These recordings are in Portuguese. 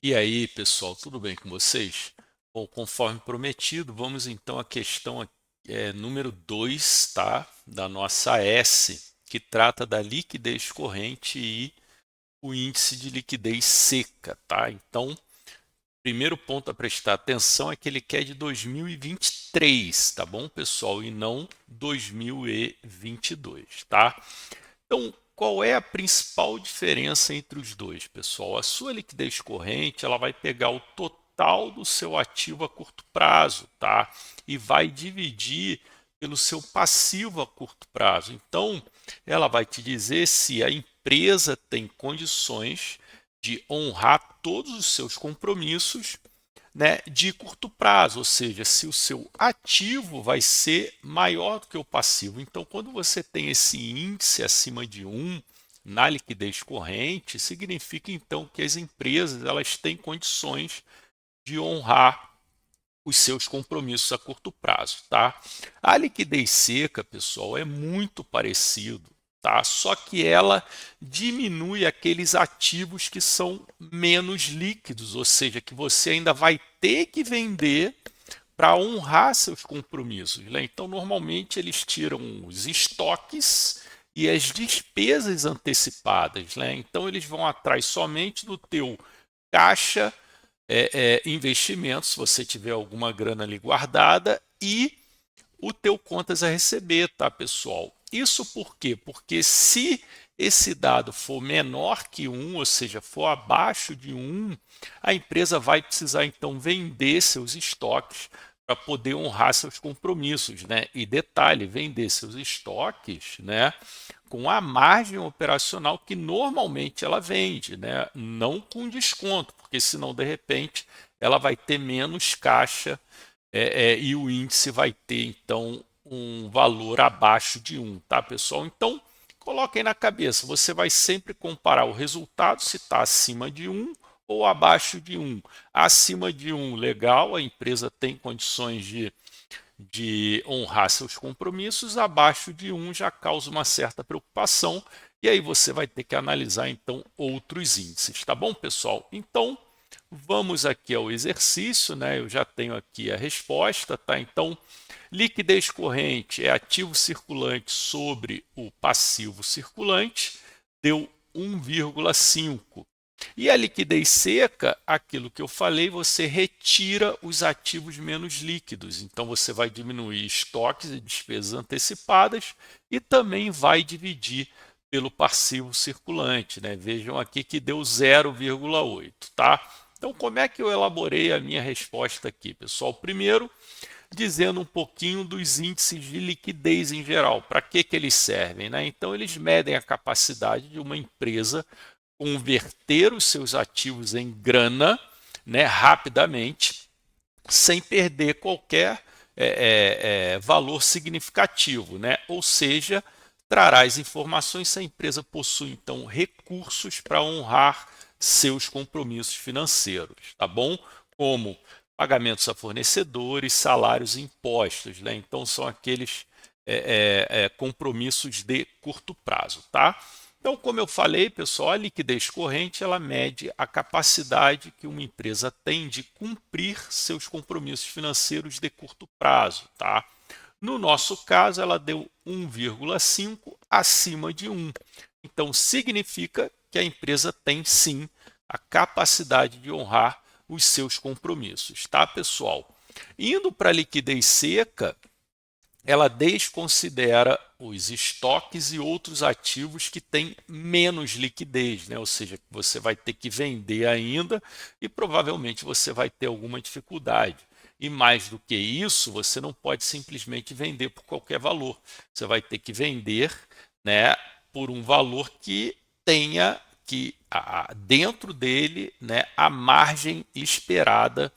E aí, pessoal, tudo bem com vocês? Bom, conforme prometido, vamos então à questão número 2, tá? Da nossa S, que trata da liquidez corrente e o índice de liquidez seca, tá? Então, primeiro ponto a prestar atenção é que ele quer de 2023, tá bom, pessoal? E não 2022, tá? Então, qual é a principal diferença entre os dois, pessoal? A sua liquidez corrente, ela vai pegar o total do seu ativo a curto prazo, tá? E vai dividir pelo seu passivo a curto prazo. Então, ela vai te dizer se a empresa tem condições de honrar todos os seus compromissos, né, de curto prazo, ou seja, se o seu ativo vai ser maior do que o passivo. Então, quando você tem esse índice acima de 1 na liquidez corrente, significa então que as empresas elas têm condições de honrar os seus compromissos a curto prazo, tá? A liquidez seca, pessoal, é muito parecido, tá? Só que ela diminui aqueles ativos que são menos líquidos, ou seja, que você ainda vai ter que vender para honrar seus compromissos, né? Então, normalmente eles tiram os estoques e as despesas antecipadas, né? Então, eles vão atrás somente do teu caixa, investimentos, se você tiver alguma grana ali guardada, e o teu contas a receber, tá, pessoal? Isso por quê? Porque se esse dado for menor que 1, ou seja, for abaixo de 1, a empresa vai precisar então vender seus estoques para poder honrar seus compromissos, né? E detalhe, vender seus estoques, né, com a margem operacional que normalmente ela vende, né? Não com desconto, porque senão de repente ela vai ter menos caixa, e o índice vai ter então um valor abaixo de 1, tá, pessoal? Então, coloquem na cabeça, você vai sempre comparar o resultado se está acima de 1 ou abaixo de 1. Acima de 1, legal, a empresa tem condições de honrar seus compromissos, abaixo de 1 já causa uma certa preocupação, e aí você vai ter que analisar então outros índices, tá bom, pessoal? Então, vamos aqui ao exercício, né? Eu já tenho aqui a resposta, tá? Então, liquidez corrente é ativo circulante sobre o passivo circulante, deu 1,5. E a liquidez seca, aquilo que eu falei, você retira os ativos menos líquidos. Então você vai diminuir estoques e despesas antecipadas e também vai dividir pelo passivo circulante, né? Vejam aqui que deu 0,8, tá? Então como é que eu elaborei a minha resposta aqui, pessoal? Primeiro, dizendo um pouquinho dos índices de liquidez em geral. Para que eles servem, né? Então eles medem a capacidade de uma empresa converter os seus ativos em grana, né, rapidamente, sem perder qualquer valor significativo, né? Ou seja, trará as informações se a empresa possui então recursos para honrar seus compromissos financeiros, tá bom? Como pagamentos a fornecedores, salários e impostos, né? Então são aqueles compromissos de curto prazo, tá? Então, como eu falei, pessoal, a liquidez corrente ela mede a capacidade que uma empresa tem de cumprir seus compromissos financeiros de curto prazo, tá? No nosso caso, ela deu 1,5 acima de 1. Então, significa que a empresa tem sim a capacidade de honrar os seus compromissos, tá, pessoal? Indo para a liquidez seca, ela desconsidera os estoques e outros ativos que têm menos liquidez, né? Ou seja, você vai ter que vender ainda e provavelmente você vai ter alguma dificuldade. E mais do que isso, você não pode simplesmente vender por qualquer valor. Você vai ter que vender, né, por um valor que tenha que dentro dele, né, a margem esperada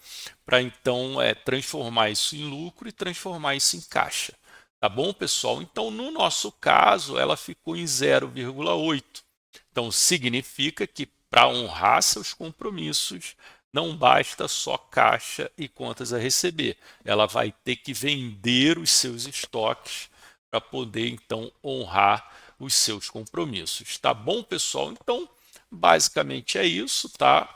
para então transformar isso em lucro e transformar isso em caixa. Tá bom, pessoal? Então, no nosso caso, ela ficou em 0,8. Então, significa que para honrar seus compromissos, não basta só caixa e contas a receber. Ela vai ter que vender os seus estoques para poder, então, honrar os seus compromissos. Tá bom, pessoal? Então, basicamente é isso, tá?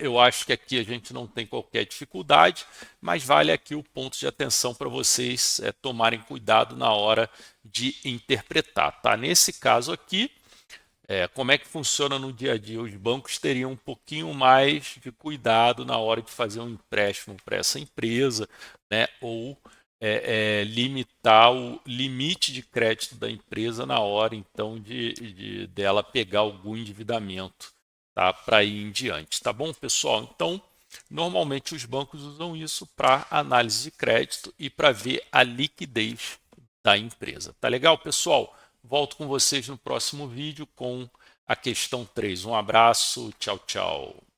Eu acho que aqui a gente não tem qualquer dificuldade, mas vale aqui o ponto de atenção para vocês tomarem cuidado na hora de interpretar, tá? Nesse caso aqui, como é que funciona no dia a dia? Os bancos teriam um pouquinho mais de cuidado na hora de fazer um empréstimo para essa empresa, né? Ou limitar o limite de crédito da empresa na hora, então, dela pegar algum endividamento, tá? Para ir em diante, tá bom, pessoal? Então, normalmente os bancos usam isso para análise de crédito e para ver a liquidez da empresa. Tá legal, pessoal? Volto com vocês no próximo vídeo com a questão 3. Um abraço, tchau, tchau.